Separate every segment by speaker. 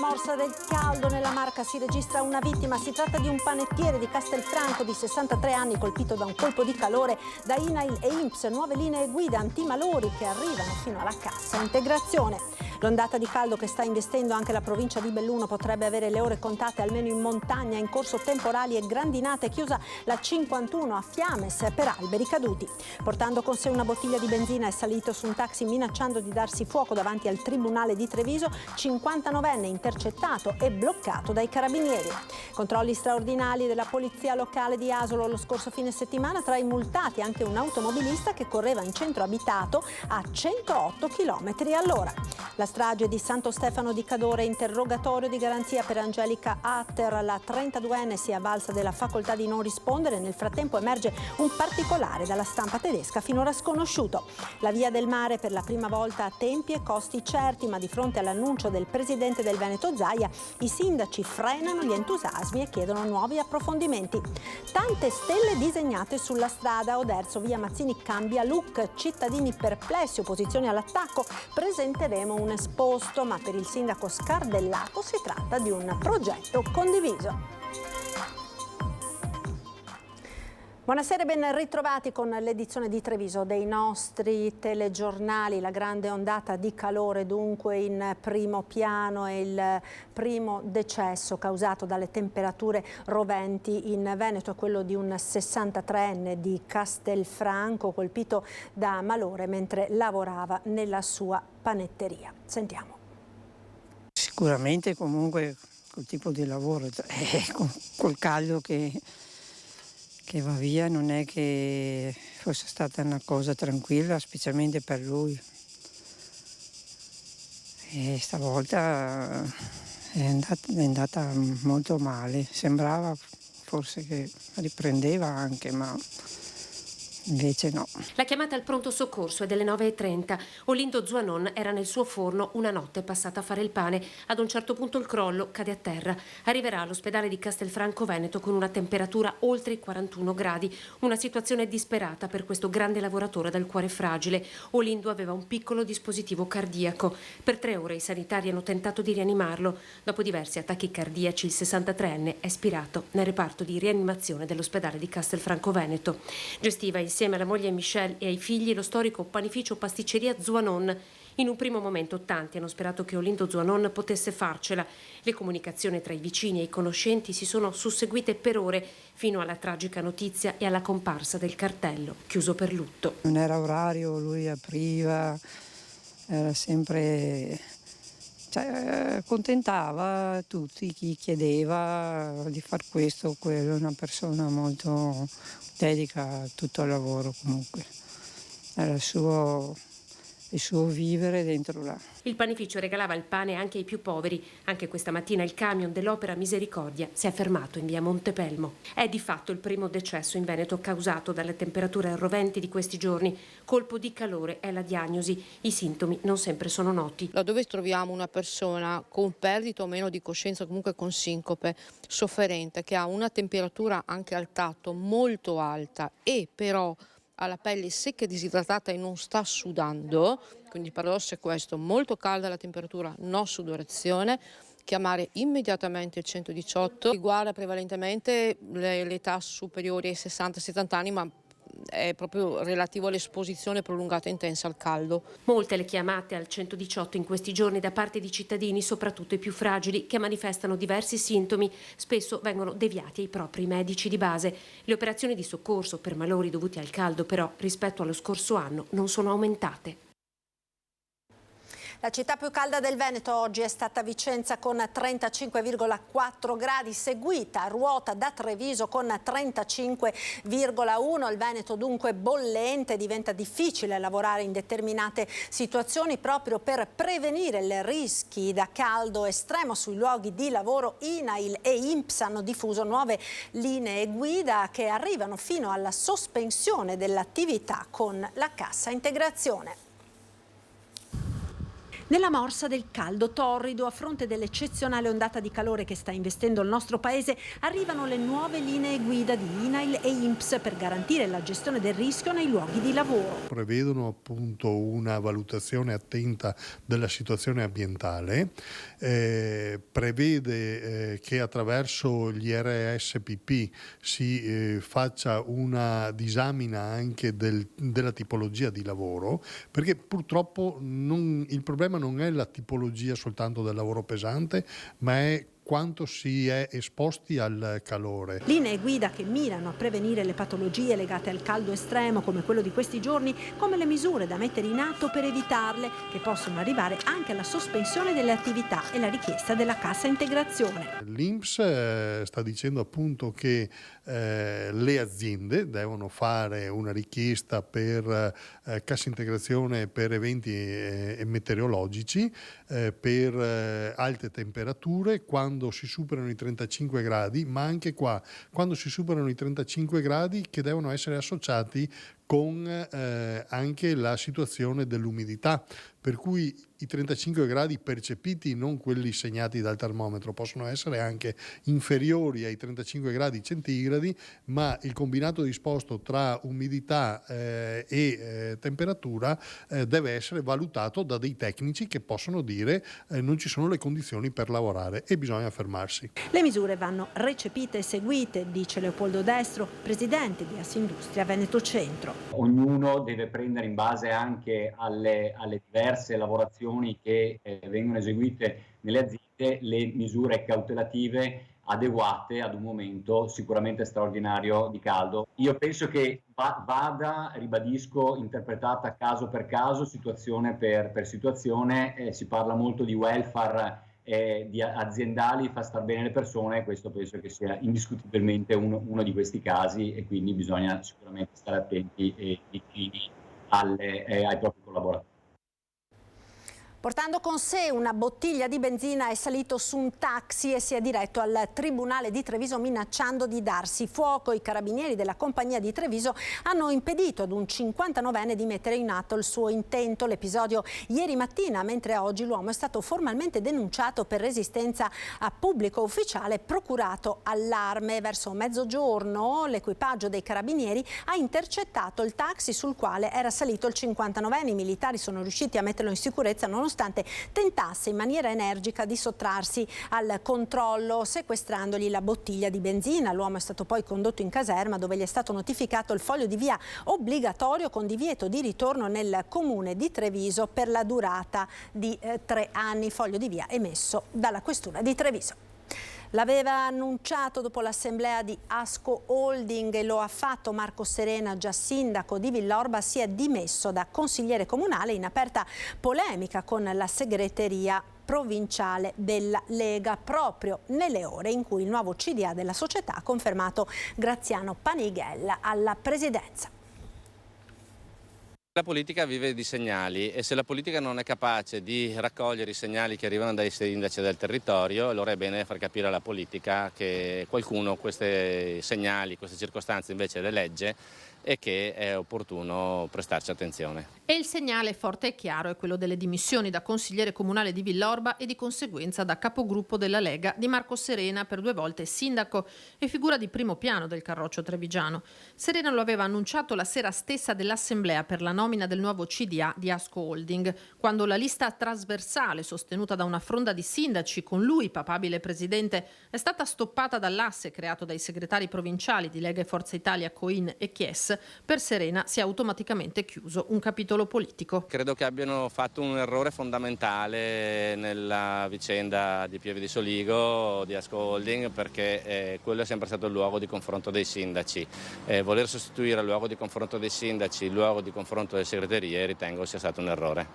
Speaker 1: morsa del caldo nella Marca, si registra una vittima. Si tratta di un panettiere di Castelfranco di 63 anni colpito da un colpo di calore. Da INAIL e INPS nuove linee guida antimalori che arrivano fino alla cassa integrazione. L'ondata di caldo che sta investendo anche la provincia di Belluno potrebbe avere le ore contate almeno in montagna, in corso temporali e grandinate. Chiusa la 51 a Fiames per alberi caduti. Portando con sé una bottiglia di benzina è salito su un taxi minacciando di darsi fuoco davanti al tribunale di Treviso. 59enne intercettato e bloccato dai carabinieri. Controlli straordinari della polizia locale di Asolo lo scorso fine settimana, tra i multati anche un automobilista che correva in centro abitato a 108 km/h. La strage di Santo Stefano di Cadore, interrogatorio di garanzia per Angelica Atter. La 32enne si è avvalsa della facoltà di non rispondere. Nel frattempo emerge un particolare dalla stampa tedesca finora sconosciuto. La via del mare per la prima volta a tempi e costi certi, ma di fronte all'annuncio del presidente del Veneto Zaia, i sindaci frenano gli entusiasmi e chiedono nuovi approfondimenti. Tante stelle disegnate sulla strada. Oderzo, via Mazzini cambia look, cittadini perplessi, opposizioni all'attacco. Presenteremo un esposto, ma per il sindaco Scardellato si tratta di un progetto condiviso. Buonasera e ben ritrovati con l'edizione di Treviso dei nostri telegiornali. La grande ondata di calore dunque in primo piano e il primo decesso causato dalle temperature roventi in Veneto è quello di un 63enne di Castelfranco colpito da malore mentre lavorava nella sua panetteria. Sentiamo.
Speaker 2: Sicuramente comunque col tipo di lavoro, col caldo che va via, non è che fosse stata una cosa tranquilla, specialmente per lui. E stavolta è andata molto male, sembrava forse che riprendeva anche, ma invece no.
Speaker 3: La chiamata al pronto soccorso è delle 9:30. Olindo Zuanon era nel suo forno una notte passata a fare il pane. Ad un certo punto il crollo, cade a terra. Arriverà all'ospedale di Castelfranco Veneto con una temperatura oltre i 41 gradi. Una situazione disperata per questo grande lavoratore dal cuore fragile. Olindo aveva un piccolo dispositivo cardiaco. Per 3 ore i sanitari hanno tentato di rianimarlo. Dopo diversi attacchi cardiaci il 63enne è spirato nel reparto di rianimazione dell'ospedale di Castelfranco Veneto. Gestiva insieme alla moglie Michelle e ai figli lo storico panificio pasticceria Zuanon. In un primo momento tanti hanno sperato che Olindo Zuanon potesse farcela. Le comunicazioni tra i vicini e i conoscenti si sono susseguite per ore fino alla tragica notizia e alla comparsa del cartello chiuso per lutto.
Speaker 2: Non era orario, lui apriva, era sempre, accontentava tutti chi chiedeva di far questo o quello, una persona molto dedica tutto al lavoro comunque, era il suo vivere dentro là.
Speaker 3: Il panificio regalava il pane anche ai più poveri. Anche questa mattina il camion dell'Opera Misericordia si è fermato in via Montepelmo. È di fatto il primo decesso in Veneto causato dalle temperature roventi di questi giorni. Colpo di calore è la diagnosi. I sintomi non sempre sono noti.
Speaker 4: Laddove troviamo una persona con perdita o meno di coscienza, comunque con sincope, sofferente, che ha una temperatura anche al tatto molto alta e però ha la pelle secca e disidratata e non sta sudando, quindi il paradosso è questo: molto calda la temperatura, no sudorazione, chiamare immediatamente il 118. Riguarda prevalentemente l'età superiori ai 60-70 anni, ma è proprio relativo all'esposizione prolungata e intensa al caldo.
Speaker 3: Molte le chiamate al 118 in questi giorni da parte di cittadini, soprattutto i più fragili, che manifestano diversi sintomi. Spesso vengono deviati ai propri medici di base. Le operazioni di soccorso per malori dovuti al caldo, però, rispetto allo scorso anno, non sono aumentate.
Speaker 1: La città più calda del Veneto oggi è stata Vicenza con 35,4 gradi, seguita a ruota da Treviso con 35,1. Il Veneto dunque bollente, diventa difficile lavorare in determinate situazioni proprio per prevenire i rischi da caldo estremo sui luoghi di lavoro. INAIL e INPS hanno diffuso nuove linee guida che arrivano fino alla sospensione dell'attività con la cassa integrazione. Nella morsa del caldo torrido, a fronte dell'eccezionale ondata di calore che sta investendo il nostro paese, arrivano le nuove linee guida di INAIL e INPS per garantire la gestione del rischio nei luoghi di lavoro.
Speaker 5: Prevedono appunto una valutazione attenta della situazione ambientale, prevede che attraverso gli RSPP si faccia una disamina anche della tipologia di lavoro, perché purtroppo il problema non è la tipologia soltanto del lavoro pesante, ma è quanto si è esposti al calore.
Speaker 1: Linee guida che mirano a prevenire le patologie legate al caldo estremo come quello di questi giorni, come le misure da mettere in atto per evitarle, che possono arrivare anche alla sospensione delle attività e la richiesta della cassa integrazione.
Speaker 5: L'INPS sta dicendo appunto che le aziende devono fare una richiesta per cassa integrazione per eventi meteorologici, per alte temperature, quando si superano i 35 gradi, ma anche qua, quando si superano i 35 gradi, che devono essere associati con anche la situazione dell'umidità, per cui i 35 gradi percepiti, non quelli segnati dal termometro, possono essere anche inferiori ai 35 gradi centigradi, ma il combinato disposto tra umidità e temperatura deve essere valutato da dei tecnici che possono dire non ci sono le condizioni per lavorare e bisogna fermarsi.
Speaker 1: Le misure vanno recepite e seguite, dice Leopoldo Destro, presidente di Assindustria Veneto Centro.
Speaker 6: Ognuno deve prendere in base anche alle diverse lavorazioni che vengono eseguite nelle aziende le misure cautelative adeguate ad un momento sicuramente straordinario di caldo. Io penso che vada, ribadisco, interpretata caso per caso, situazione per situazione. Si parla molto di welfare di aziendali, fa star bene le persone, questo penso che sia indiscutibilmente uno di questi casi, e quindi bisogna sicuramente stare attenti e vicini ai propri collaboratori.
Speaker 1: Portando con sé una bottiglia di benzina è salito su un taxi e si è diretto al Tribunale di Treviso minacciando di darsi fuoco. I carabinieri della compagnia di Treviso hanno impedito ad un 59enne di mettere in atto il suo intento. L'episodio ieri mattina, mentre oggi l'uomo è stato formalmente denunciato per resistenza a pubblico ufficiale, procurato allarme. Verso mezzogiorno l'equipaggio dei carabinieri ha intercettato il taxi sul quale era salito il 59enne. I militari sono riusciti a metterlo in sicurezza nonostante tentasse in maniera energica di sottrarsi al controllo, sequestrandogli la bottiglia di benzina. L'uomo è stato poi condotto in caserma, dove gli è stato notificato il foglio di via obbligatorio con divieto di ritorno nel comune di Treviso per la durata di 3 anni, foglio di via emesso dalla questura di Treviso. L'aveva annunciato dopo l'assemblea di Asco Holding e lo ha fatto Marco Serena, già sindaco di Villorba. Si è dimesso da consigliere comunale in aperta polemica con la segreteria provinciale della Lega, proprio nelle ore in cui il nuovo CDA della società ha confermato Graziano Panighella alla presidenza.
Speaker 7: La politica vive di segnali e se la politica non è capace di raccogliere i segnali che arrivano dai sindaci del territorio, allora è bene far capire alla politica che qualcuno questi segnali, queste circostanze invece le legge e che è opportuno prestarci attenzione.
Speaker 8: E il segnale forte e chiaro è quello delle dimissioni da consigliere comunale di Villorba e di conseguenza da capogruppo della Lega di Marco Serena, per 2 volte sindaco e figura di primo piano del Carroccio trevigiano. Serena lo aveva annunciato la sera stessa dell'assemblea per la nomina del nuovo CDA di Asco Holding, quando la lista trasversale sostenuta da una fronda di sindaci, con lui papabile presidente, è stata stoppata dall'asse creato dai segretari provinciali di Lega e Forza Italia, Coin e Chies. Per Serena si è automaticamente chiuso un capitolo politico.
Speaker 7: Credo che abbiano fatto un errore fondamentale nella vicenda di Pieve di Soligo, di Asco Holding, perché quello è sempre stato il luogo di confronto dei sindaci. Voler sostituire il luogo di confronto dei sindaci il luogo di confronto delle segreterie ritengo sia stato un errore.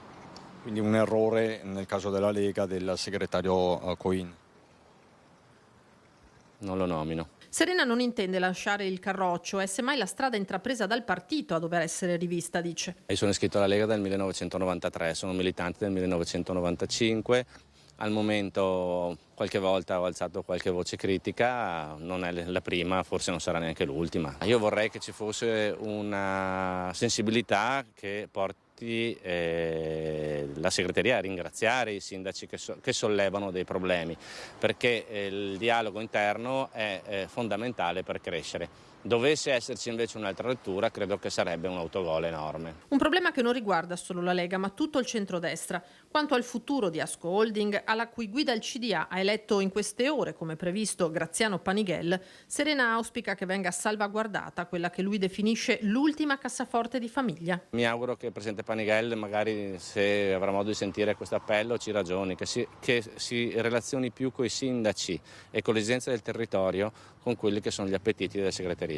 Speaker 9: Quindi un errore nel caso della Lega del segretario Coin?
Speaker 7: Non lo nomino.
Speaker 8: Serena non intende lasciare il Carroccio, è semmai la strada intrapresa dal partito a dover essere rivista, dice.
Speaker 7: Io sono iscritto alla Lega dal 1993, sono militante del 1995. Al momento qualche volta ho alzato qualche voce critica, non è la prima, forse non sarà neanche l'ultima. Io vorrei che ci fosse una sensibilità che porti tutti la segreteria a ringraziare i sindaci che sollevano dei problemi, perché il dialogo interno è fondamentale per crescere. Dovesse esserci invece un'altra lettura, credo che sarebbe un autogol enorme.
Speaker 8: Un problema che non riguarda solo la Lega, ma tutto il centrodestra. Quanto al futuro di Asco Holding, alla cui guida il CDA ha eletto in queste ore, come previsto, Graziano Panighel, Serena auspica che venga salvaguardata quella che lui definisce l'ultima cassaforte di famiglia.
Speaker 7: Mi auguro che il Presidente Panighel, magari se avrà modo di sentire questo appello, ci ragioni, che si relazioni più con i sindaci e con le esigenze del territorio con quelli che sono gli appetiti delle segreterie.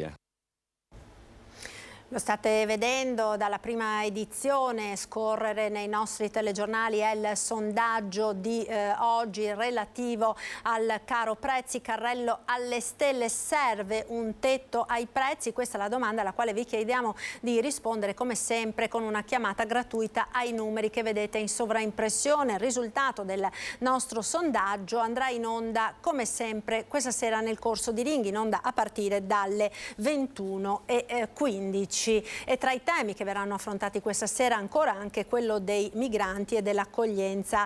Speaker 1: Lo state vedendo dalla prima edizione scorrere nei nostri telegiornali, è il sondaggio di oggi relativo al caro prezzi. Carrello alle stelle: serve un tetto ai prezzi? Questa è la domanda alla quale vi chiediamo di rispondere come sempre con una chiamata gratuita ai numeri che vedete in sovraimpressione. Il risultato del nostro sondaggio andrà in onda come sempre questa sera nel corso di Ring, in onda a partire dalle 21:15. E tra i temi che verranno affrontati questa sera ancora anche quello dei migranti e dell'accoglienza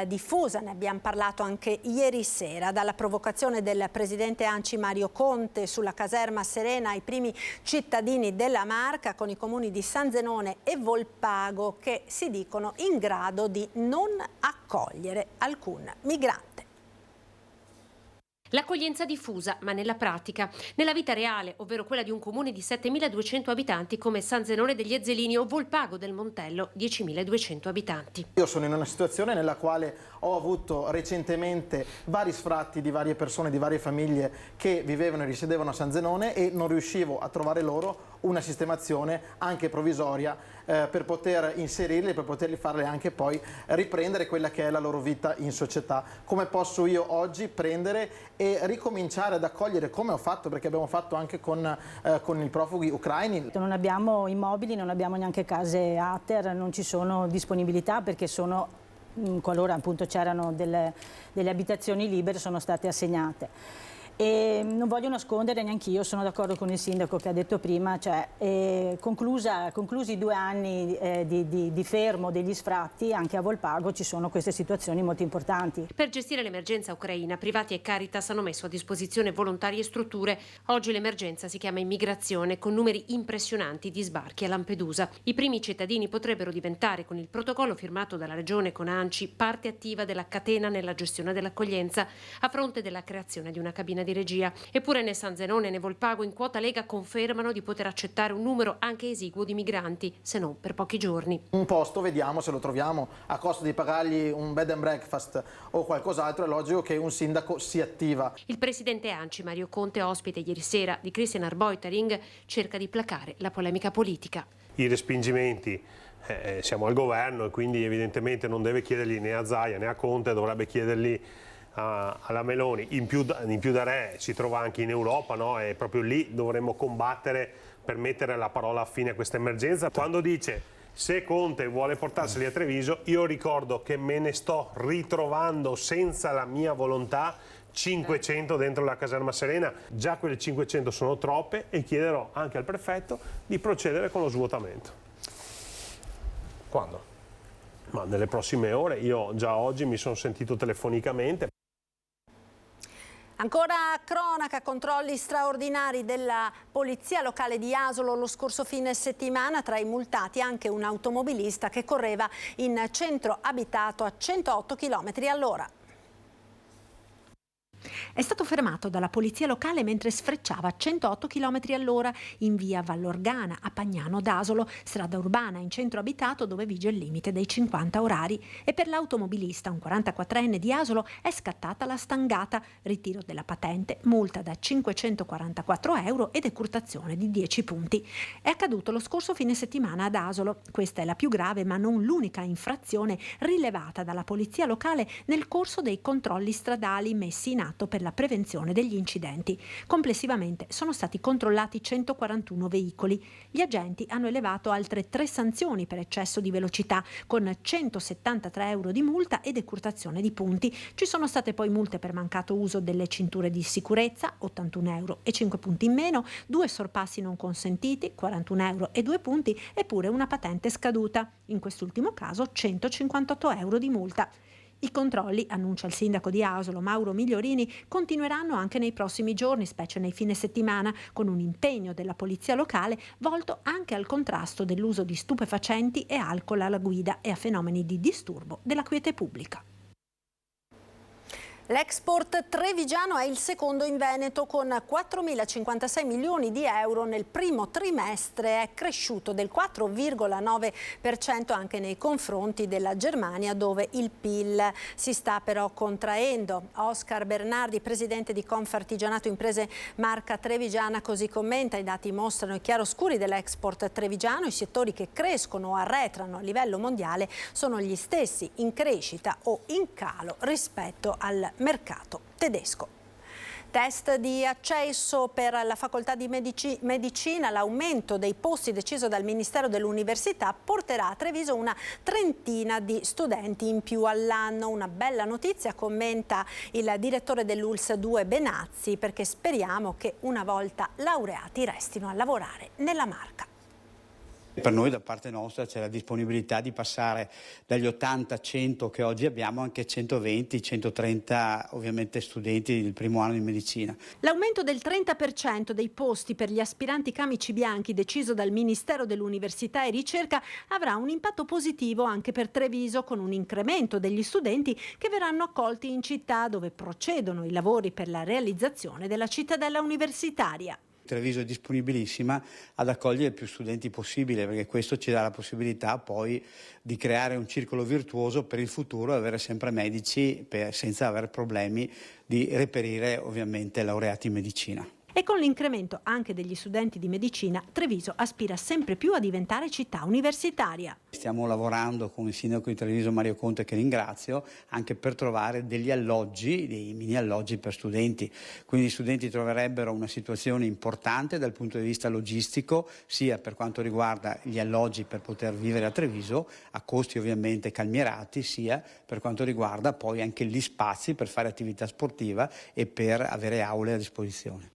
Speaker 1: diffusa. Ne abbiamo parlato anche ieri sera, dalla provocazione del presidente ANCI Mario Conte sulla caserma Serena ai primi cittadini della Marca, con i comuni di San Zenone e Volpago che si dicono in grado di non accogliere alcun migrante.
Speaker 3: L'accoglienza diffusa, ma nella pratica, nella vita reale, ovvero quella di un comune di 7.200 abitanti come San Zenone degli Ezzelini o Volpago del Montello, 10.200 abitanti.
Speaker 10: Io sono in una situazione nella quale ho avuto recentemente vari sfratti di varie persone, di varie famiglie che vivevano e risiedevano a San Zenone e non riuscivo a trovare loro una sistemazione anche provvisoria per poter inserirli, per poterli farli anche poi riprendere quella che è la loro vita in società. Come posso io oggi prendere e ricominciare ad accogliere, come ho fatto, perché abbiamo fatto anche con i profughi ucraini.
Speaker 11: Non abbiamo immobili, non abbiamo neanche case ATER, non ci sono disponibilità perché sono, qualora appunto c'erano delle abitazioni libere, sono state assegnate. E non voglio nascondere, neanche io sono d'accordo con il sindaco che ha detto prima, cioè conclusi 2 anni di fermo degli sfratti, anche a Volpago ci sono queste situazioni molto importanti.
Speaker 3: Per gestire l'emergenza ucraina, privati e Caritas hanno messo a disposizione volontari e strutture. Oggi l'emergenza si chiama immigrazione, con numeri impressionanti di sbarchi a Lampedusa. I primi cittadini potrebbero diventare, con il protocollo firmato dalla Regione con ANCI, parte attiva della catena nella gestione dell'accoglienza, a fronte della creazione di una cabina di regia. Eppure né San Zenone né Volpago in quota Lega confermano di poter accettare un numero anche esiguo di migranti, se non per pochi giorni.
Speaker 10: Un posto vediamo se lo troviamo a costo di pagargli un bed and breakfast o qualcos'altro, è logico che un sindaco si attiva.
Speaker 3: Il presidente ANCI Mario Conte, ospite ieri sera di Christian Arboitering, cerca di placare la polemica politica.
Speaker 12: I respingimenti, siamo al governo e quindi evidentemente non deve chiederli né a Zaia né a Conte, dovrebbe chiederli alla Meloni. In più da re si trova anche in Europa, no? E proprio lì dovremmo combattere per mettere la parola fine a questa emergenza. Quando dice se Conte vuole portarseli a Treviso, io ricordo che me ne sto ritrovando senza la mia volontà 500 dentro la caserma Serena. Già quelle 500 sono troppe e chiederò anche al prefetto di procedere con lo svuotamento. Quando? Ma nelle prossime ore. Io già oggi mi sono sentito telefonicamente.
Speaker 1: Ancora cronaca, controlli straordinari della polizia locale di Asolo lo scorso fine settimana, tra i multati anche un automobilista che correva in centro abitato a 108 km/h. È stato fermato dalla polizia locale mentre sfrecciava a 108 km/h in via Vallorgana a Pagnano d'Asolo, strada urbana in centro abitato dove vige il limite dei 50 orari. E per l'automobilista, un 44enne di Asolo, è scattata la stangata, ritiro della patente, multa da 544 euro e decurtazione di 10 punti. È accaduto lo scorso fine settimana ad Asolo. Questa è la più grave ma non l'unica infrazione rilevata dalla polizia locale nel corso dei controlli stradali messi in atto preposto per la prevenzione degli incidenti. Complessivamente sono stati controllati 141 veicoli. Gli agenti hanno elevato altre 3 sanzioni per eccesso di velocità, con 173 euro di multa e decurtazione di punti. Ci sono state poi multe per mancato uso delle cinture di sicurezza, 81 euro e 5 punti in meno, 2 sorpassi non consentiti, 41 euro e 2 punti, eppure una patente scaduta. In quest'ultimo caso 158 euro di multa. I controlli, annuncia il sindaco di Asolo Mauro Migliorini, continueranno anche nei prossimi giorni, specie nei fine settimana, con un impegno della polizia locale volto anche al contrasto dell'uso di stupefacenti e alcol alla guida e a fenomeni di disturbo della quiete pubblica. L'export trevigiano è il secondo in Veneto, con 4.056 milioni di euro nel primo trimestre, è cresciuto del 4,9% anche nei confronti della Germania, dove il PIL si sta però contraendo. Oscar Bernardi, presidente di Confartigianato Imprese Marca Trevigiana, così commenta: i dati mostrano i chiaroscuri dell'export trevigiano, i settori che crescono o arretrano a livello mondiale sono gli stessi in crescita o in calo rispetto al mercato tedesco. Test di accesso per la facoltà di medicina. L'aumento dei posti deciso dal Ministero dell'Università porterà a Treviso una trentina di studenti in più all'anno. Una bella notizia, commenta il direttore dell'ULSS 2 Benazzi, perché speriamo che una volta laureati restino a lavorare nella Marca.
Speaker 13: Per noi da parte nostra c'è la disponibilità di passare dagli 80-100 che oggi abbiamo anche 120-130 ovviamente studenti del primo anno di medicina.
Speaker 1: L'aumento del 30% dei posti per gli aspiranti camici bianchi deciso dal Ministero dell'Università e Ricerca avrà un impatto positivo anche per Treviso, con un incremento degli studenti che verranno accolti in città, dove procedono i lavori per la realizzazione della cittadella universitaria.
Speaker 13: Treviso è disponibilissima ad accogliere più studenti possibile, perché questo ci dà la possibilità poi di creare un circolo virtuoso per il futuro e avere sempre medici senza avere problemi di reperire ovviamente laureati in medicina.
Speaker 1: E con l'incremento anche degli studenti di medicina, Treviso aspira sempre più a diventare città universitaria.
Speaker 13: Stiamo lavorando con il sindaco di Treviso Mario Conte, che ringrazio, anche per trovare degli alloggi, dei mini alloggi per studenti. Quindi gli studenti troverebbero una situazione importante dal punto di vista logistico, sia per quanto riguarda gli alloggi per poter vivere a Treviso, a costi ovviamente calmierati, sia per quanto riguarda poi anche gli spazi per fare attività sportiva e per avere aule a disposizione.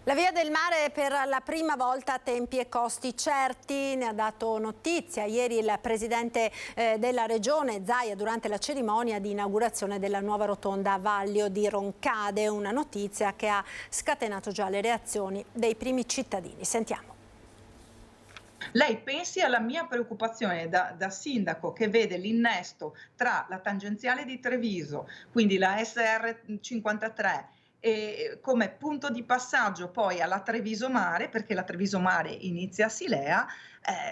Speaker 1: La Via del Mare per la prima volta a tempi e costi certi, ne ha dato notizia ieri il presidente della regione Zaia durante la cerimonia di inaugurazione della nuova rotonda a Vallio di Roncade, una notizia che ha scatenato già le reazioni dei primi cittadini. Sentiamo.
Speaker 14: Lei pensi alla mia preoccupazione da sindaco, che vede l'innesto tra la tangenziale di Treviso, quindi la SR53, e come punto di passaggio poi alla Treviso Mare, perché la Treviso Mare inizia a Silea.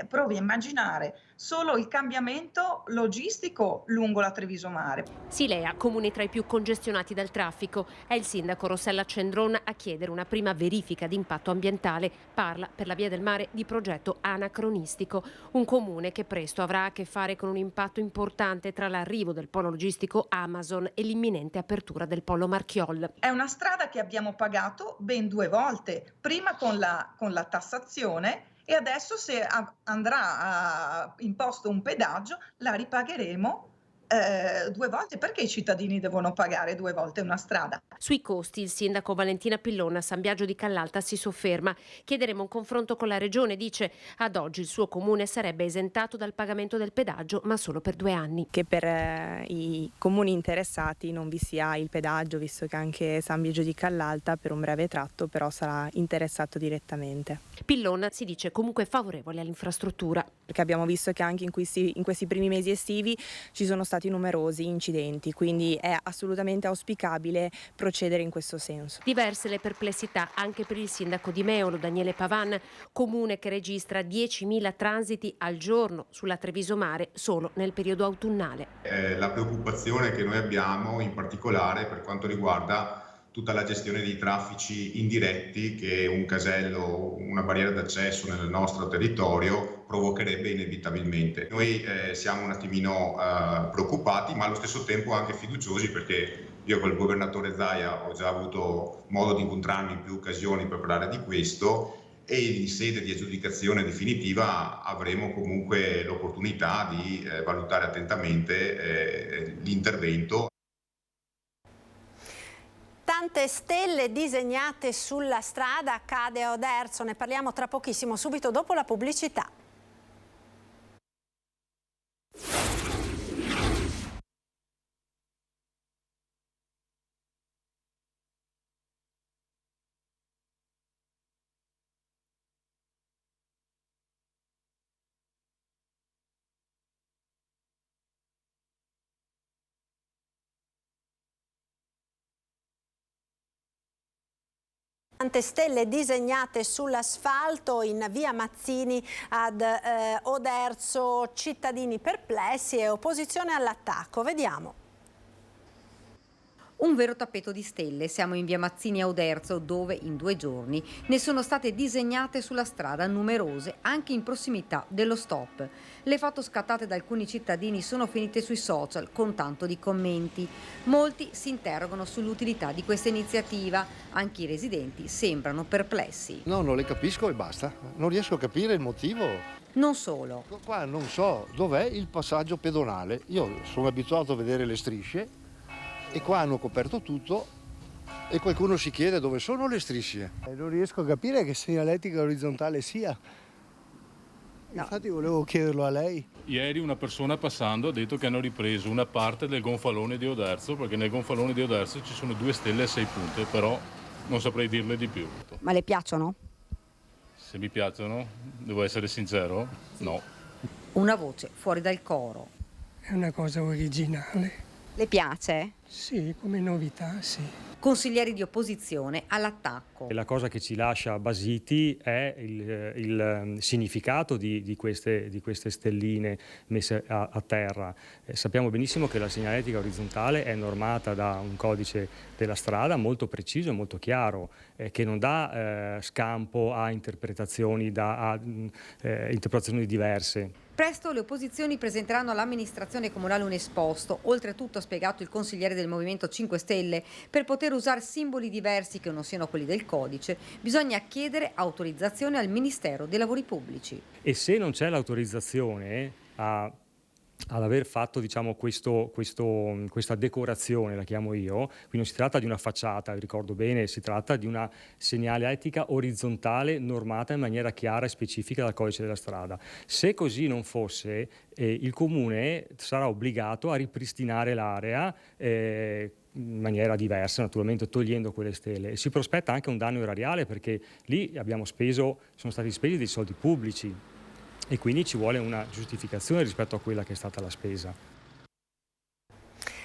Speaker 14: Provi a immaginare solo il cambiamento logistico lungo la Treviso Mare.
Speaker 3: Silea, comune tra i più congestionati dal traffico, è il sindaco Rossella Cendron a chiedere una prima verifica di impatto ambientale. Parla per la Via del Mare di progetto anacronistico, un comune che presto avrà a che fare con un impatto importante tra l'arrivo del polo logistico Amazon e l'imminente apertura del polo Marchiol.
Speaker 14: È una strada che abbiamo pagato ben 2 volte, prima con la tassazione, e adesso se andrà imposto un pedaggio la ripagheremo 2 volte. Perché i cittadini devono pagare 2 volte una strada?
Speaker 3: Sui costi il sindaco Valentina Pillon a San Biagio di Callalta si sofferma. Chiederemo un confronto con la regione, dice. Ad oggi il suo comune sarebbe esentato dal pagamento del pedaggio, ma solo per 2 anni.
Speaker 15: Che per i comuni interessati non vi sia il pedaggio, visto che anche San Biagio di Callalta per un breve tratto però sarà interessato direttamente.
Speaker 3: Pillon si dice comunque favorevole all'infrastruttura.
Speaker 15: Perché abbiamo visto che anche in questi primi mesi estivi ci sono stati numerosi incidenti, quindi è assolutamente auspicabile procedere in questo senso.
Speaker 3: Diverse le perplessità anche per il sindaco di Meolo, Daniele Pavan, comune che registra 10.000 transiti al giorno sulla Treviso Mare solo nel periodo autunnale.
Speaker 16: La preoccupazione che noi abbiamo in particolare per quanto riguarda tutta la gestione dei traffici indiretti che un casello, una barriera d'accesso nel nostro territorio provocherebbe inevitabilmente. Noi siamo un attimino preoccupati, ma allo stesso tempo anche fiduciosi, perché Io col governatore Zaia ho già avuto modo di incontrarmi in più occasioni per parlare di questo, e in sede di aggiudicazione definitiva avremo comunque l'opportunità di valutare attentamente l'intervento.
Speaker 1: Tante stelle disegnate sulla strada, accade a Oderzo, ne parliamo tra pochissimo, subito dopo la pubblicità. Tante stelle disegnate sull'asfalto in via Mazzini ad Oderzo, cittadini perplessi e opposizione all'attacco. Vediamo.
Speaker 17: Un vero tappeto di stelle, siamo in via Mazzini a Oderzo, dove in 2 giorni ne sono state disegnate sulla strada numerose, anche in prossimità dello stop. Le foto scattate da alcuni cittadini sono finite sui social con tanto di commenti. Molti si interrogano sull'utilità di questa iniziativa, anche i residenti sembrano perplessi.
Speaker 18: No, non le capisco e basta, non riesco a capire il motivo.
Speaker 17: Non solo.
Speaker 18: Qua non so dov'è il passaggio pedonale, io sono abituato a vedere le strisce e qua hanno coperto tutto e qualcuno si chiede dove sono le strisce.
Speaker 19: Non riesco a capire che segnaletica orizzontale sia. No. Infatti volevo chiederlo a lei.
Speaker 20: Ieri una persona passando ha detto che hanno ripreso una parte del gonfalone di Oderzo, perché nel gonfalone di Oderzo ci sono 2 stelle a 6 punte, però non saprei dirle di più.
Speaker 17: Ma le piacciono?
Speaker 20: Se mi piacciono, devo essere sincero, no.
Speaker 17: Una voce fuori dal coro.
Speaker 19: È una cosa originale.
Speaker 17: Le piace?
Speaker 19: Sì, come novità, sì.
Speaker 17: Consiglieri di opposizione all'attacco.
Speaker 21: La cosa che ci lascia basiti è il significato di queste stelline messe a terra. Sappiamo benissimo che la segnaletica orizzontale è normata da un codice della strada molto preciso e molto chiaro, che non dà scampo a interpretazioni diverse.
Speaker 17: Presto le opposizioni presenteranno all'amministrazione comunale un esposto, oltretutto ha spiegato il consigliere del Movimento 5 Stelle, per poter usare simboli diversi che non siano quelli del codice, bisogna chiedere autorizzazione al Ministero dei Lavori Pubblici.
Speaker 21: E se non c'è l'autorizzazione ad aver fatto, diciamo, questa decorazione, la chiamo io, quindi non si tratta di una facciata, vi ricordo bene, si tratta di una segnaletica orizzontale normata in maniera chiara e specifica dal codice della strada. Se così non fosse, il Comune sarà obbligato a ripristinare l'area in maniera diversa, naturalmente togliendo quelle stelle, e si prospetta anche un danno erariale, perché lì sono stati spesi dei soldi pubblici e quindi ci vuole una giustificazione rispetto a quella che è stata la spesa.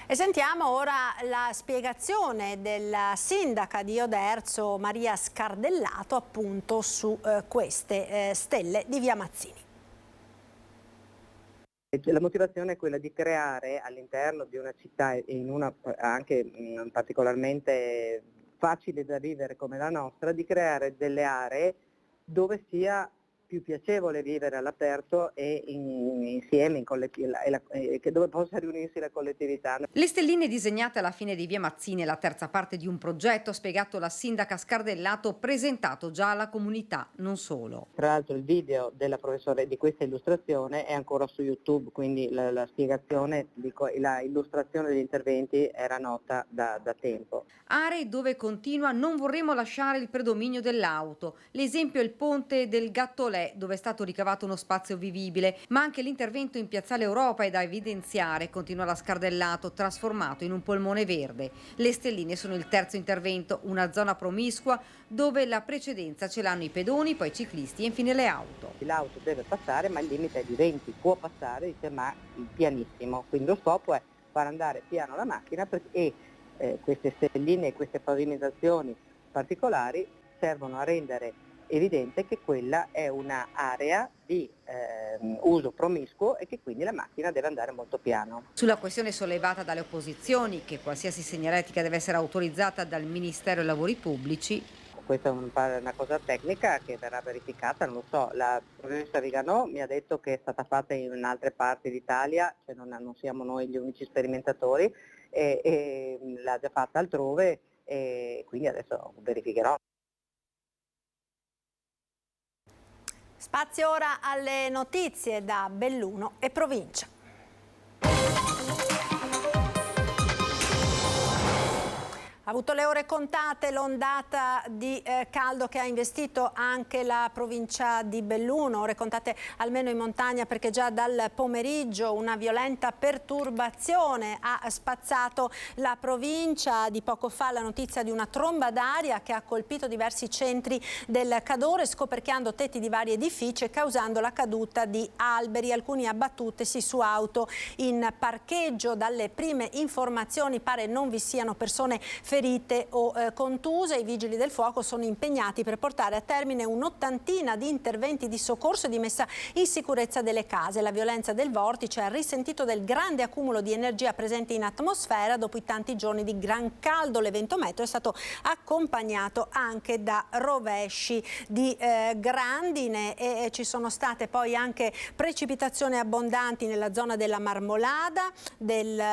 Speaker 1: E sentiamo ora la spiegazione della sindaca di Oderzo, Maria Scardellato, appunto su queste stelle di via Mazzini.
Speaker 22: La motivazione è quella di creare all'interno di una città, in una anche particolarmente facile da vivere come la nostra, di creare delle aree dove sia più piacevole vivere all'aperto e insieme, dove possa riunirsi la collettività.
Speaker 17: Le stelline disegnate alla fine di via Mazzini è la terza parte di un progetto, ha spiegato la sindaca Scardellato, presentato già alla comunità, non solo.
Speaker 22: Tra l'altro il video della professore di questa illustrazione è ancora su YouTube, quindi la spiegazione, la illustrazione degli interventi era nota da tempo.
Speaker 17: Aree dove continua non vorremmo lasciare il predominio dell'auto. L'esempio è il ponte del Gattolè, dove è stato ricavato uno spazio vivibile, ma anche l'intervento in Piazzale Europa è da evidenziare, continua la Scardellato, trasformato in un polmone verde. Le stelline sono il terzo intervento, una zona promiscua dove la precedenza ce l'hanno i pedoni, poi i ciclisti e infine le auto.
Speaker 22: L'auto deve passare, ma il limite è di 20, può passare, dice, ma pianissimo, quindi lo scopo è far andare piano la macchina e queste stelline e queste pavimentazioni particolari servono a rendere evidente che quella è un'area di uso promiscuo e che quindi la macchina deve andare molto piano.
Speaker 17: Sulla questione sollevata dalle opposizioni, che qualsiasi segnaletica deve essere autorizzata dal Ministero dei Lavori Pubblici,
Speaker 22: questa è una cosa tecnica che verrà verificata, non lo so, la professoressa Viganò mi ha detto che è stata fatta in altre parti d'Italia, cioè non siamo noi gli unici sperimentatori, l'ha già fatta altrove, quindi adesso verificherò.
Speaker 1: Spazio ora alle notizie da Belluno e provincia. Ha avuto le ore contate l'ondata di caldo che ha investito anche la provincia di Belluno, ore contate almeno in montagna, perché già dal pomeriggio una violenta perturbazione ha spazzato la provincia. Di poco fa la notizia di una tromba d'aria che ha colpito diversi centri del Cadore, scoperchiando tetti di vari edifici e causando la caduta di alberi, alcuni abbattutisi su auto in parcheggio. Dalle prime informazioni pare non vi siano persone ferite o contuse. I vigili del fuoco sono impegnati per portare a termine un'ottantina di interventi di soccorso e di messa in sicurezza delle case. La violenza del vortice ha risentito del grande accumulo di energia presente in atmosfera dopo i tanti giorni di gran caldo. L'evento meteo è stato accompagnato anche da rovesci di grandine e ci sono state poi anche precipitazioni abbondanti nella zona della Marmolada, del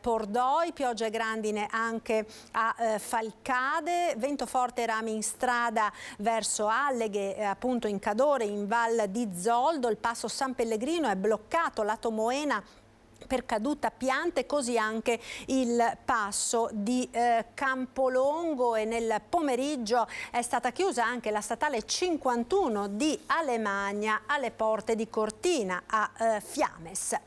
Speaker 1: Pordoi, piogge e grandine anche a Falcade, vento forte e rami in strada verso Alleghe, appunto in Cadore, in Val di Zoldo. Il passo San Pellegrino è bloccato lato Moena per caduta piante, così anche il passo di Campolongo, e nel pomeriggio è stata chiusa anche la statale 51 di Alemagna alle porte di Cortina a Fiames.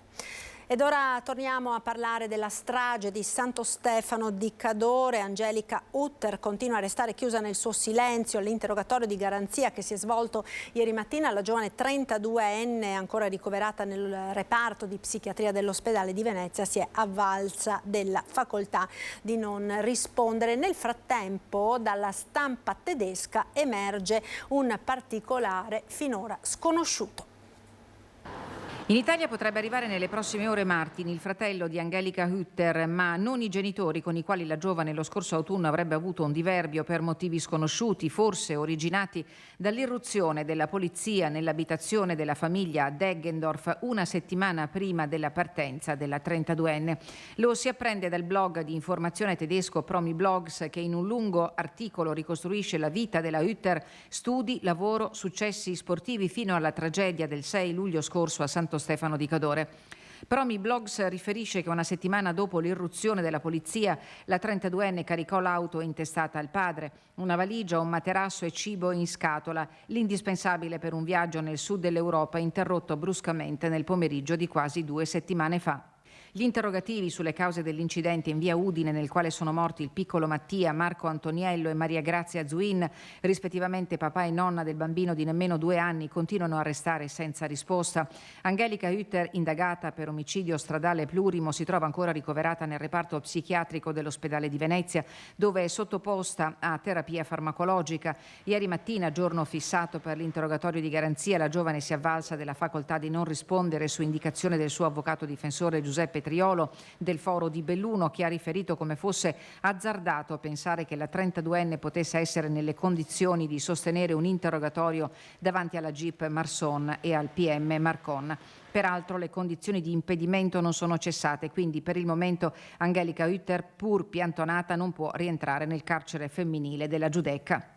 Speaker 1: Ed ora torniamo a parlare della strage di Santo Stefano di Cadore. Angelica Hutter continua a restare chiusa nel suo silenzio. L'interrogatorio di garanzia che si è svolto ieri mattina, la giovane 32enne ancora ricoverata nel reparto di psichiatria dell'ospedale di Venezia si è avvalsa della facoltà di non rispondere. Nel frattempo dalla stampa tedesca emerge un particolare finora sconosciuto.
Speaker 2: In Italia potrebbe arrivare nelle prossime ore Martin, il fratello di Angelica Hutter, ma non i genitori con i quali la giovane lo scorso autunno avrebbe avuto un diverbio per motivi sconosciuti, forse originati dall'irruzione della polizia nell'abitazione della famiglia a Deggendorf una settimana prima della partenza della 32enne. Lo si apprende dal blog di informazione tedesco Promi Blogs, che in un lungo articolo ricostruisce la vita della Hutter, studi, lavoro, successi sportivi fino alla tragedia del 6 luglio scorso a Santo Stefano di Cadore. Promi Blogs riferisce che una settimana dopo l'irruzione della polizia, la 32enne caricò l'auto intestata al padre, una valigia, un materasso e cibo in scatola, l'indispensabile per un viaggio nel sud dell'Europa interrotto bruscamente nel pomeriggio di quasi 2 settimane fa. Gli interrogativi sulle cause dell'incidente in via Udine, nel quale sono morti il piccolo Mattia, Marco Antoniello e Maria Grazia Zuin, rispettivamente papà e nonna del bambino di nemmeno 2 anni, continuano a restare senza risposta. Angelica Hutter, indagata per omicidio stradale plurimo, si trova ancora ricoverata nel reparto psichiatrico dell'ospedale di Venezia, dove è sottoposta a terapia farmacologica. Ieri mattina, giorno fissato per l'interrogatorio di garanzia, la giovane si è avvalsa della facoltà di non rispondere su indicazione del suo avvocato difensore Giuseppe Triolo del Foro di Belluno, che ha riferito come fosse azzardato pensare che la 32enne potesse essere nelle condizioni di sostenere un interrogatorio davanti alla GIP Marson e al PM Marcon. Peraltro le condizioni di impedimento non sono cessate, quindi per il momento Angelica Hutter, pur piantonata, non può rientrare nel carcere femminile della Giudecca.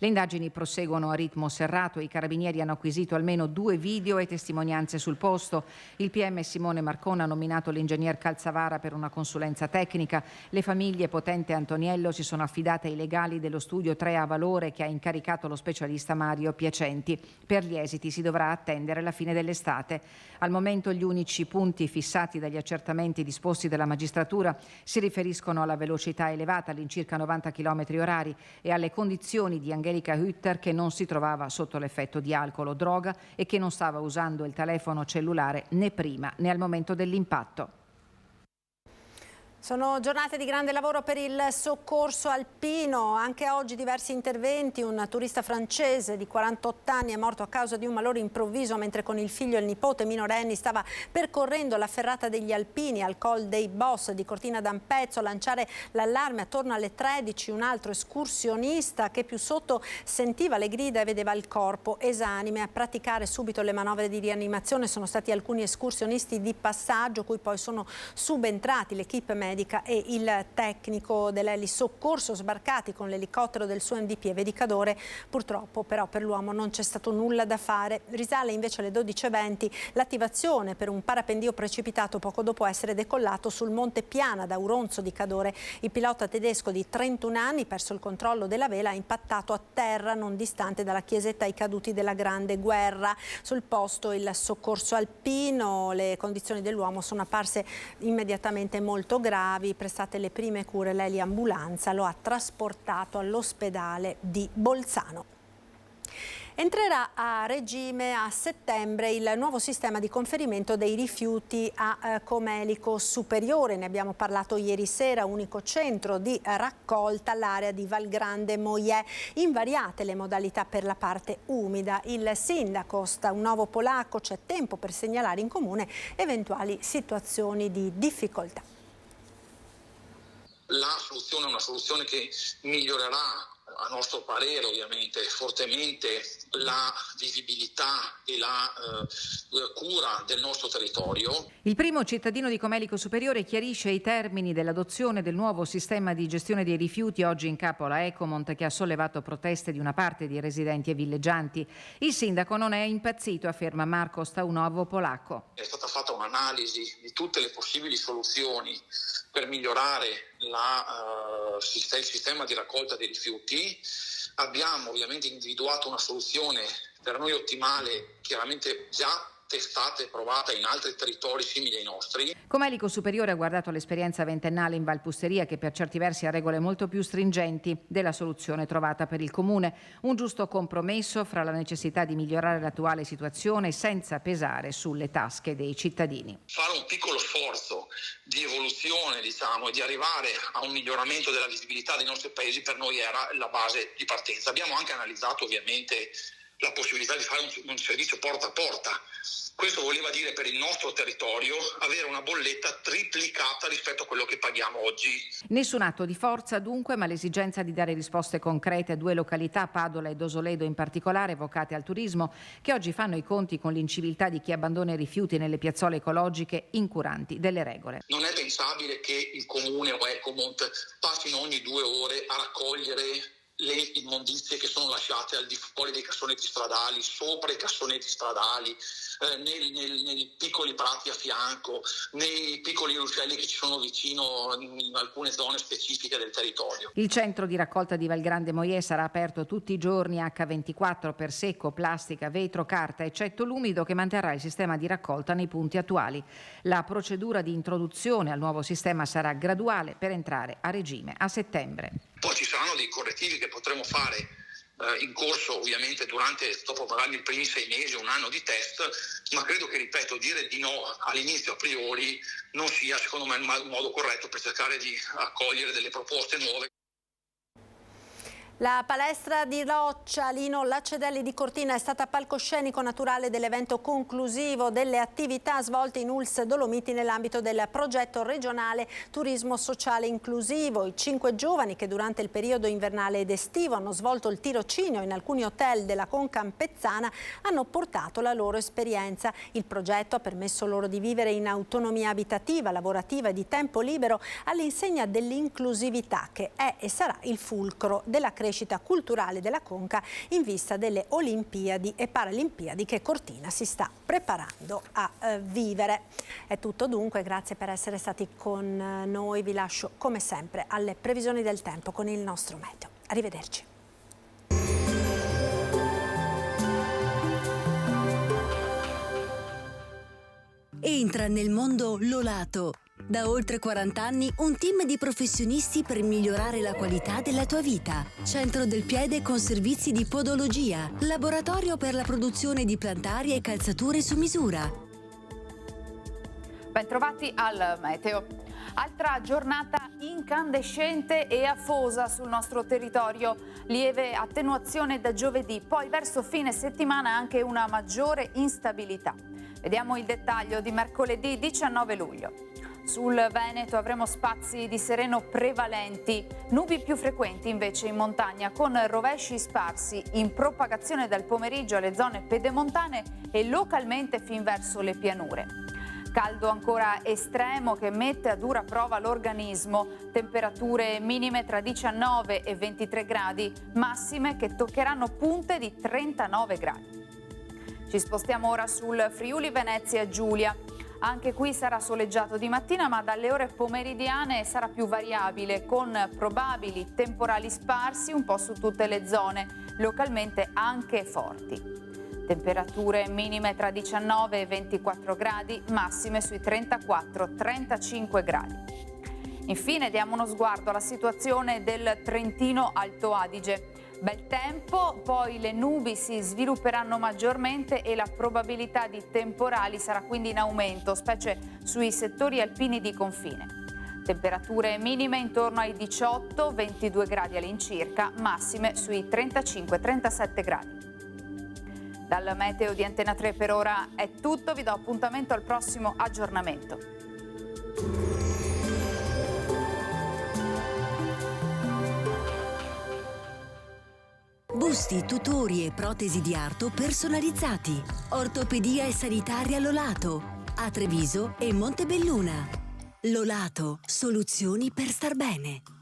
Speaker 2: Le indagini proseguono a ritmo serrato. I carabinieri hanno acquisito almeno 2 video e testimonianze sul posto. Il PM Simone Marcon ha nominato l'ingegner Calzavara per una consulenza tecnica. Le famiglie Potente e Antoniello si sono affidate ai legali dello studio 3A Valore, che ha incaricato lo specialista Mario Piacenti. Per gli esiti si dovrà attendere la fine dell'estate. Al momento gli unici punti fissati dagli accertamenti disposti dalla magistratura si riferiscono alla velocità elevata, all'incirca 90 km/h, e alle condizioni di Angelica Hutter, che non si trovava sotto l'effetto di alcol o droga e che non stava usando il telefono cellulare né prima né al momento dell'impatto.
Speaker 1: Sono giornate di grande lavoro per il soccorso alpino. Anche oggi diversi interventi. Un turista francese di 48 anni è morto a causa di un malore improvviso mentre con il figlio e il nipote minorenni stava percorrendo la ferrata degli Alpini al Col dei Boss di Cortina d'Ampezzo. A lanciare l'allarme attorno alle 13 un altro escursionista che più sotto sentiva le grida e vedeva il corpo esanime. A praticare subito le manovre di rianimazione sono stati alcuni escursionisti di passaggio, cui poi sono subentrati l'equipe medica medica e il tecnico dell'elisoccorso sbarcati con l'elicottero del suo MDP e Vedicadore. Purtroppo però per l'uomo non c'è stato nulla da fare. Risale invece alle 12:20 l'attivazione per un parapendio precipitato poco dopo essere decollato sul Monte Piana da Auronzo di Cadore. Il pilota tedesco di 31 anni, perso il controllo della vela, ha impattato a terra non distante dalla chiesetta ai caduti della Grande Guerra. Sul posto il soccorso alpino, le condizioni dell'uomo sono apparse immediatamente molto gravi. Prestate le prime cure, l'eliambulanza lo ha trasportato all'ospedale di Bolzano. Entrerà a regime a settembre il nuovo sistema di conferimento dei rifiuti a Comelico Superiore. Ne abbiamo parlato ieri sera, unico centro di raccolta all'area di Valgrande Moiè. Invariate le modalità per la parte umida. Il sindaco Staunovo Polacco, c'è tempo per segnalare in comune eventuali situazioni di difficoltà.
Speaker 4: La soluzione è una soluzione che migliorerà, a nostro parere ovviamente, fortemente la visibilità e la cura del nostro territorio.
Speaker 2: Il primo cittadino di Comelico Superiore chiarisce i termini dell'adozione del nuovo sistema di gestione dei rifiuti oggi in capo alla Ecomont, che ha sollevato proteste di una parte di residenti e villeggianti. Il sindaco non è impazzito, afferma Marco Staunovo Polacco.
Speaker 4: È stata fatta un'analisi di tutte le possibili soluzioni per migliorare il sistema di raccolta dei rifiuti. Abbiamo ovviamente individuato una soluzione per noi ottimale, chiaramente già testata e provata in altri territori simili ai nostri.
Speaker 2: Comelico Superiore ha guardato l'esperienza ventennale in Valpusteria, che per certi versi ha regole molto più stringenti della soluzione trovata per il comune. Un giusto compromesso fra la necessità di migliorare l'attuale situazione senza pesare sulle tasche dei cittadini.
Speaker 4: Fare un piccolo sforzo di evoluzione, diciamo, e di arrivare a un miglioramento della visibilità dei nostri paesi per noi era la base di partenza. Abbiamo anche analizzato ovviamente la possibilità di fare un servizio porta a porta. Questo voleva dire per il nostro territorio avere una bolletta triplicata rispetto a quello che paghiamo oggi.
Speaker 2: Nessun atto di forza dunque, ma l'esigenza di dare risposte concrete a due località, Padola e Dosoledo in particolare, vocate al turismo, che oggi fanno i conti con l'inciviltà di chi abbandona i rifiuti nelle piazzole ecologiche incuranti delle regole.
Speaker 4: Non è pensabile che il comune o Ecomont passino ogni 2 ore a raccogliere le immondizie che sono lasciate al di fuori dei cassonetti stradali, sopra i cassonetti stradali, nei piccoli prati a fianco, nei piccoli ruscelli che ci sono vicino in alcune zone specifiche del territorio.
Speaker 2: Il centro di raccolta di Valgrande Moiè sarà aperto tutti i giorni H24 per secco, plastica, vetro, carta, eccetto l'umido, che manterrà il sistema di raccolta nei punti attuali. La procedura di introduzione al nuovo sistema sarà graduale per entrare a regime a settembre.
Speaker 4: Poi ci saranno dei correttivi che potremo fare in corso ovviamente dopo magari i primi 6 mesi, un anno di test, ma credo che, ripeto, dire di no all'inizio a priori non sia secondo me il modo corretto per cercare di accogliere delle proposte nuove.
Speaker 1: La palestra di Roccia Lino Lacedelli di Cortina è stata palcoscenico naturale dell'evento conclusivo delle attività svolte in ULSS Dolomiti nell'ambito del progetto regionale Turismo Sociale Inclusivo. I 5 giovani che durante il periodo invernale ed estivo hanno svolto il tirocinio in alcuni hotel della Conca Ampezzana hanno portato la loro esperienza. Il progetto ha permesso loro di vivere in autonomia abitativa, lavorativa e di tempo libero all'insegna dell'inclusività, che è e sarà il fulcro della crescita culturale della Conca in vista delle Olimpiadi e Paralimpiadi che Cortina si sta preparando a vivere. È tutto dunque, grazie per essere stati con noi, vi lascio come sempre alle previsioni del tempo con il nostro meteo. Arrivederci.
Speaker 5: Entra nel mondo Lolato. Da oltre 40 anni un team di professionisti per migliorare la qualità della tua vita. Centro del piede con servizi di podologia. Laboratorio per la produzione di plantari e calzature su misura.
Speaker 23: Bentrovati al meteo. Altra giornata incandescente e afosa sul nostro territorio. Lieve attenuazione da giovedì, poi verso fine settimana anche una maggiore instabilità. Vediamo il dettaglio di mercoledì 19 luglio. Sul Veneto avremo spazi di sereno prevalenti, nubi più frequenti invece in montagna con rovesci sparsi in propagazione dal pomeriggio alle zone pedemontane e localmente fin verso le pianure. Caldo ancora estremo che mette a dura prova l'organismo, temperature minime tra 19 e 23 gradi, massime che toccheranno punte di 39 gradi. Ci spostiamo ora sul Friuli Venezia Giulia. Anche qui sarà soleggiato di mattina, ma dalle ore pomeridiane sarà più variabile, con probabili temporali sparsi un po' su tutte le zone, localmente anche forti. Temperature minime tra 19 e 24 gradi, massime sui 34-35 gradi. Infine diamo uno sguardo alla situazione del Trentino Alto Adige. Bel tempo, poi le nubi si svilupperanno maggiormente e la probabilità di temporali sarà quindi in aumento, specie sui settori alpini di confine. Temperature minime intorno ai 18-22 gradi all'incirca, massime sui 35-37 gradi. Dal meteo di Antena 3 per ora è tutto, vi do appuntamento al prossimo aggiornamento.
Speaker 5: Busti, tutori e protesi di arto personalizzati. Ortopedia e sanitaria Lolato. A Treviso e Montebelluna. Lolato, soluzioni per star bene.